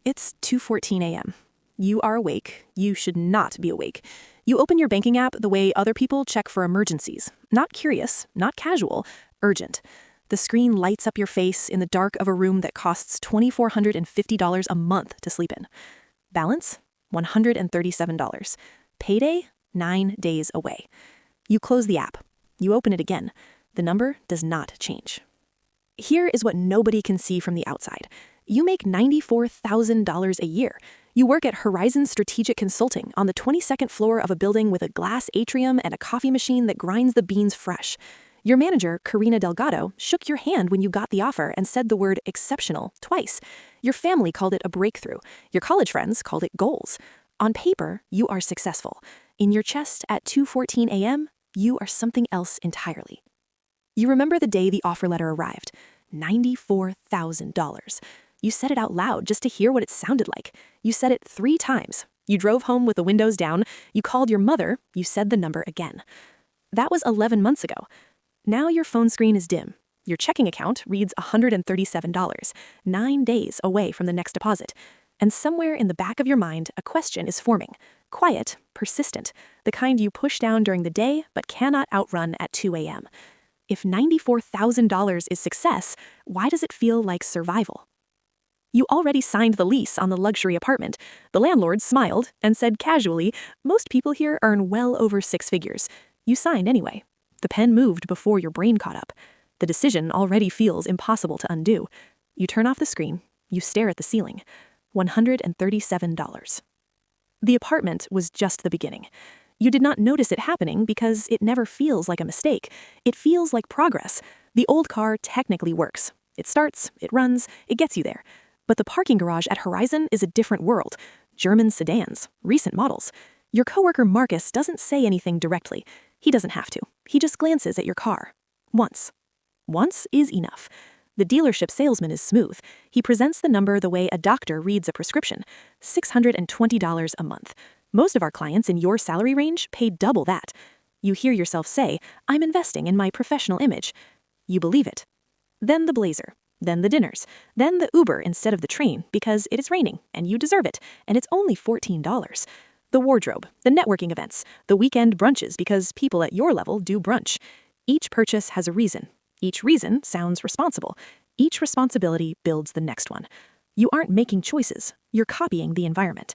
It's 2:14 a.m. You are awake. You should not be awake. You open your banking app the way other people check for emergencies. Not curious, not casual, urgent. The screen lights up your face in the dark of a room that costs $2,450 a month to sleep in. Balance? $137. Payday? 9 days away. You close the app. You open it again. The number does not change. Here is what nobody can see from the outside. You make $94,000 a year. You work at Horizon Strategic Consulting on the 22nd floor of a building with a glass atrium and a coffee machine that grinds the beans fresh. Your manager, Karina Delgado, shook your hand when you got the offer and said the word exceptional twice. Your family called it a breakthrough. Your college friends called it goals. On paper, you are successful. In your chest at 2:14 a.m., you are something else entirely. You remember the day the offer letter arrived. $94,000. You said it out loud just to hear what it sounded like. You said it 3 times. You drove home with the windows down. You called your mother. You said the number again. That was 11 months ago. Now your phone screen is dim. Your checking account reads $137, 9 days away from the next deposit. And somewhere in the back of your mind, a question is forming. Quiet, persistent, the kind you push down during the day but cannot outrun at 2 a.m. If $94,000 is success, why does it feel like survival? You already signed the lease on the luxury apartment. The landlord smiled and said casually, most people here earn well over 6 figures. You signed anyway. The pen moved before your brain caught up. The decision already feels impossible to undo. You turn off the screen. You stare at the ceiling. $137. The apartment was just the beginning. You did not notice it happening because it never feels like a mistake. It feels like progress. The old car technically works. It starts, it runs, it gets you there. But the parking garage at Horizon is a different world. German sedans, recent models. Your coworker Marcus doesn't say anything directly. He doesn't have to. He just glances at your car. Once. Once is enough. The dealership salesman is smooth. He presents the number the way a doctor reads a prescription. $620 a month. Most of our clients in your salary range pay double that. You hear yourself say, I'm investing in my professional image. You believe it. Then the blazer. Then the dinners. Then the Uber instead of the train because it is raining and you deserve it and it's only $14. The wardrobe, the networking events, the weekend brunches because people at your level do brunch. Each purchase has a reason. Each reason sounds responsible. Each responsibility builds the next one. You aren't making choices. You're copying the environment.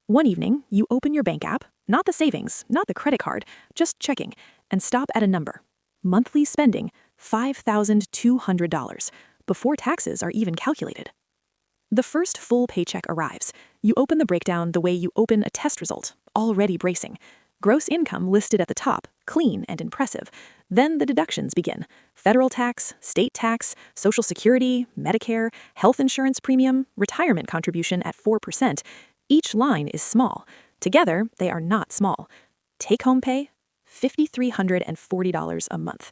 One evening, you open your bank app, not the savings, not the credit card, just checking, and stop at a number. Monthly spending, $5,200, before taxes are even calculated. The first full paycheck arrives. You open the breakdown the way you open a test result, already bracing. Gross income listed at the top, clean and impressive. Then the deductions begin. Federal tax, state tax, Social Security, Medicare, health insurance premium, retirement contribution at 4%. Each line is small. Together, they are not small. Take-home pay, $5,340 a month.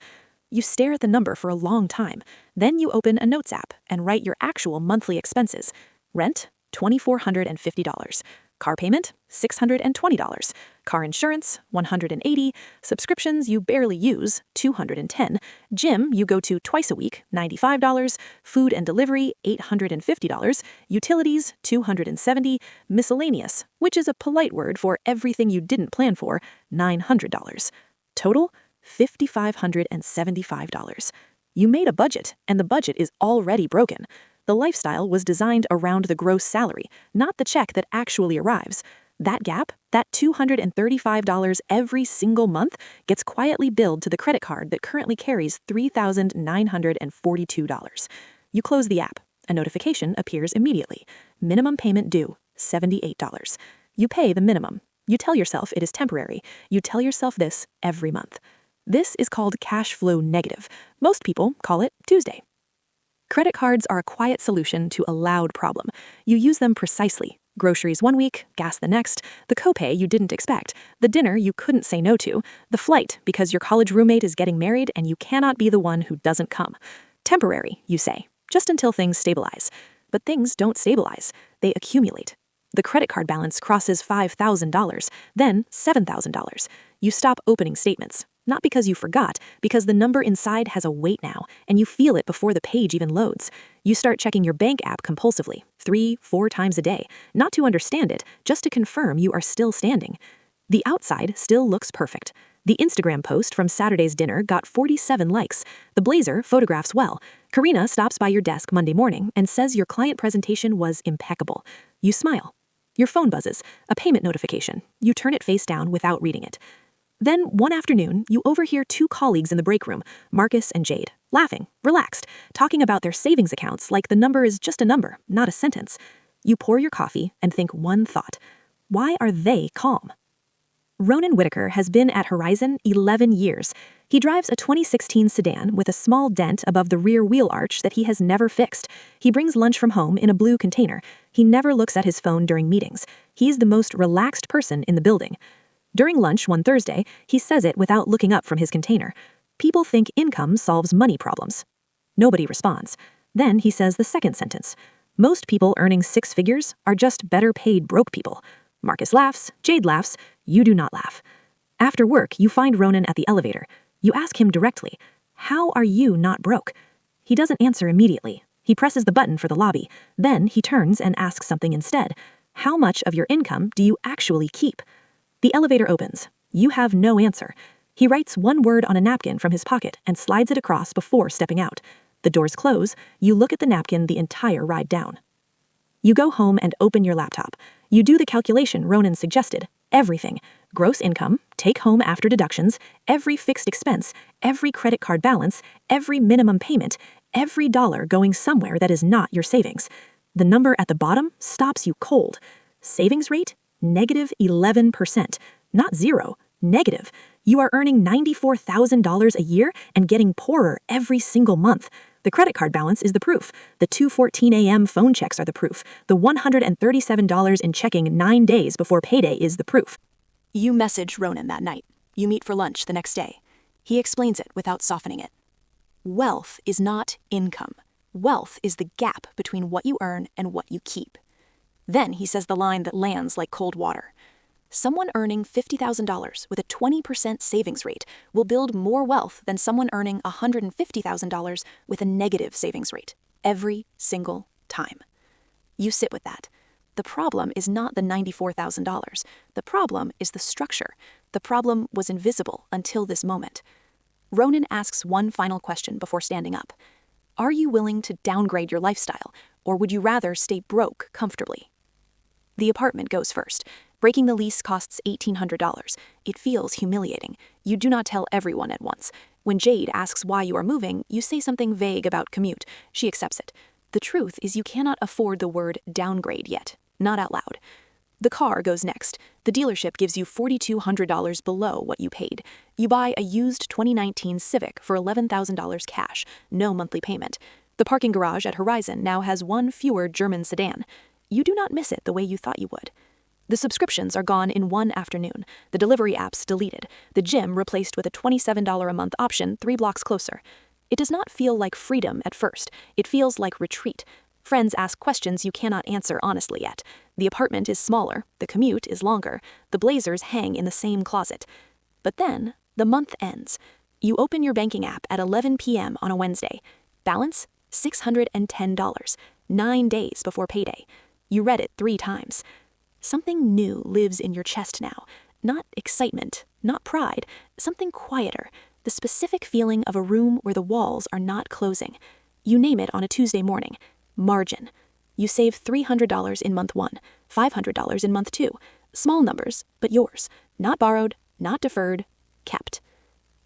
You stare at the number for a long time. Then you open a notes app and write your actual monthly expenses. Rent, $2,450. Car payment, $620. Car insurance, $180. Subscriptions you barely use, $210. Gym you go to twice a week, $95. Food and delivery, $850. Utilities, $270. Miscellaneous, which is a polite word for everything you didn't plan for, $900. Total, $5,575. You made a budget, and the budget is already broken. The lifestyle was designed around the gross salary, not the check that actually arrives. That gap, that $235 every single month, gets quietly billed to the credit card that currently carries $3,942. You close the app. A notification appears immediately. Minimum payment due, $78. You pay the minimum. You tell yourself it is temporary. You tell yourself this every month. This is called cash flow negative. Most people call it Tuesday. Credit cards are a quiet solution to a loud problem. You use them precisely. Groceries one week, gas the next, the copay you didn't expect, the dinner you couldn't say no to, the flight because your college roommate is getting married and you cannot be the one who doesn't come. Temporary, you say, just until things stabilize. But things don't stabilize. They accumulate. The credit card balance crosses $5,000, then $7,000. You stop opening statements. Not because you forgot, because the number inside has a weight now, and you feel it before the page even loads. You start checking your bank app compulsively, 3, 4 times a day, not to understand it, just to confirm you are still standing. The outside still looks perfect. The Instagram post from Saturday's dinner got 47 likes. The blazer photographs well. Karina stops by your desk Monday morning and says your client presentation was impeccable. You smile. Your phone buzzes, a payment notification. You turn it face down without reading it. Then, one afternoon, you overhear 2 colleagues in the break room, Marcus and Jade, laughing, relaxed, talking about their savings accounts like the number is just a number, not a sentence. You pour your coffee and think one thought. Why are they calm? Ronan Whitaker has been at Horizon 11 years. He drives a 2016 sedan with a small dent above the rear wheel arch that he has never fixed. He brings lunch from home in a blue container. He never looks at his phone during meetings. He's the most relaxed person in the building. During lunch one Thursday, he says it without looking up from his container. People think income solves money problems. Nobody responds. Then he says the second sentence. Most people earning 6 figures are just better paid broke people. Marcus laughs, Jade laughs, you do not laugh. After work, you find Ronan at the elevator. You ask him directly, how are you not broke? He doesn't answer immediately. He presses the button for the lobby. Then he turns and asks something instead. How much of your income do you actually keep? The elevator opens. You have no answer. He writes one word on a napkin from his pocket and slides it across before stepping out. The doors close. You look at the napkin the entire ride down. You go home and open your laptop. You do the calculation Ronan suggested. Everything. Gross income, take home after deductions, every fixed expense, every credit card balance, every minimum payment, every dollar going somewhere that is not your savings. The number at the bottom stops you cold. Savings rate? -11%. Not zero. Negative. You are earning $94,000 a year and getting poorer every single month. The credit card balance is the proof. The 2:14 a.m. phone checks are the proof. The $137 in checking 9 days before payday is the proof. You message Ronan that night. You meet for lunch the next day. He explains it without softening it. Wealth is not income. Wealth is the gap between what you earn and what you keep. Then he says the line that lands like cold water. Someone earning $50,000 with a 20% savings rate will build more wealth than someone earning $150,000 with a negative savings rate, every single time. You sit with that. The problem is not the $94,000. The problem is the structure. The problem was invisible until this moment. Ronan asks one final question before standing up. Are you willing to downgrade your lifestyle, or would you rather stay broke comfortably? The apartment goes first. Breaking the lease costs $1,800. It feels humiliating. You do not tell everyone at once. When Jade asks why you are moving, you say something vague about commute. She accepts it. The truth is you cannot afford the word downgrade yet, not out loud. The car goes next. The dealership gives you $4,200 below what you paid. You buy a used 2019 Civic for $11,000 cash, no monthly payment. The parking garage at Horizon now has one fewer German sedan. You do not miss it the way you thought you would. The subscriptions are gone in one afternoon, the delivery apps deleted, the gym replaced with a $27 a month option 3 blocks closer. It does not feel like freedom at first. It feels like retreat. Friends ask questions you cannot answer honestly yet. The apartment is smaller, the commute is longer, the blazers hang in the same closet. But then, the month ends. You open your banking app at 11 p.m. on a Wednesday. Balance? $610, 9 days before payday. You read it 3 times. Something new lives in your chest now. Not excitement, not pride, something quieter. The specific feeling of a room where the walls are not closing. You name it on a Tuesday morning. Margin. You save $300 in month 1, $500 in month 2. Small numbers, but yours. Not borrowed, not deferred, kept.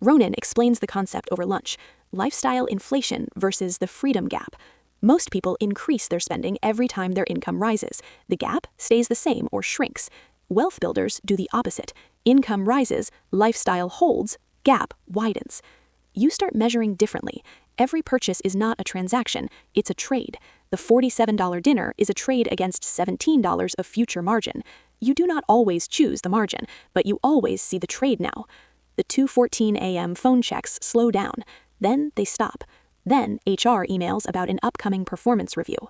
Ronan explains the concept over lunch. Lifestyle inflation versus the freedom gap. Most people increase their spending every time their income rises. The gap stays the same or shrinks. Wealth builders do the opposite. Income rises, lifestyle holds, gap widens. You start measuring differently. Every purchase is not a transaction, it's a trade. The $47 dinner is a trade against $17 of future margin. You do not always choose the margin, but you always see the trade now. The 2:14 a.m. phone checks slow down. Then they stop. Then HR emails about an upcoming performance review.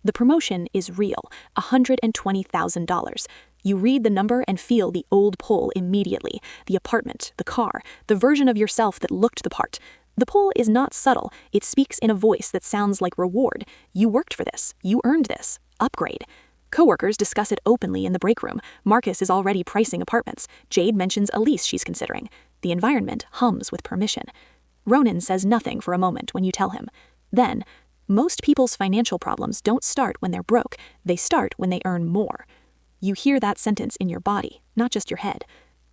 The promotion is real, $120,000. You read the number and feel the old pull immediately. The apartment, the car, the version of yourself that looked the part. The pull is not subtle. It speaks in a voice that sounds like reward. You worked for this. You earned this. upgrade. Coworkers discuss it openly in the break room. Marcus is already pricing apartments. Jade mentions a lease she's considering. The environment hums with permission. Ronan says nothing for a moment when you tell him. Then, most people's financial problems don't start when they're broke. They start when they earn more. You hear that sentence in your body, not just your head.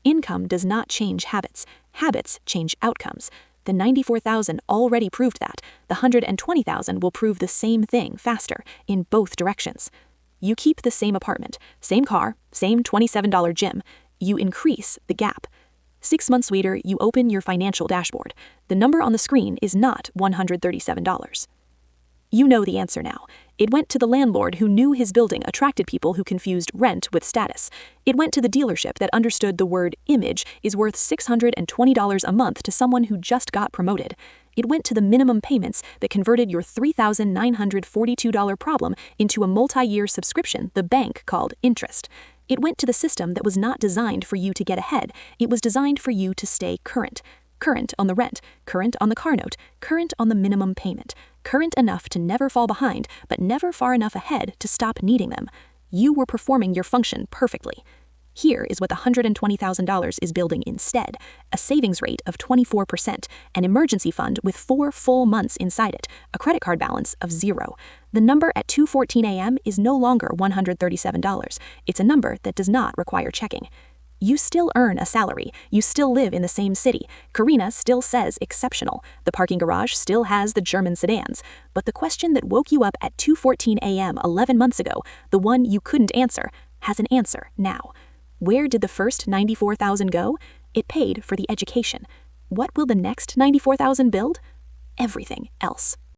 Income does not change habits. Habits change outcomes. The 94,000 already proved that. The 120,000 will prove the same thing faster, in both directions. You keep the same apartment, same car, same $27 gym. You increase the gap. 6 months later, you open your financial dashboard. The number on the screen is not $137. You know the answer now. It went to the landlord who knew his building attracted people who confused rent with status. It went to the dealership that understood the word image is worth $620 a month to someone who just got promoted. It went to the minimum payments that converted your $3,942 problem into a multi-year subscription the bank called interest. It went to the system that was not designed for you to get ahead. It was designed for you to stay current. Current on the rent, current on the car note, current on the minimum payment. Current enough to never fall behind, but never far enough ahead to stop needing them. You were performing your function perfectly. Here is what the $120,000 is building instead: a savings rate of 24%, an emergency fund with 4 full months inside it, a credit card balance of 0. The number at 2:14 a.m. is no longer $137. It's a number that does not require checking. You still earn a salary. You still live in the same city. Karina still says exceptional. The parking garage still has the German sedans. But the question that woke you up at 2:14 a.m. 11 months ago, the one you couldn't answer, has an answer now. Where did the first 94,000 go? It paid for the education. What will the next 94,000 build? Everything else.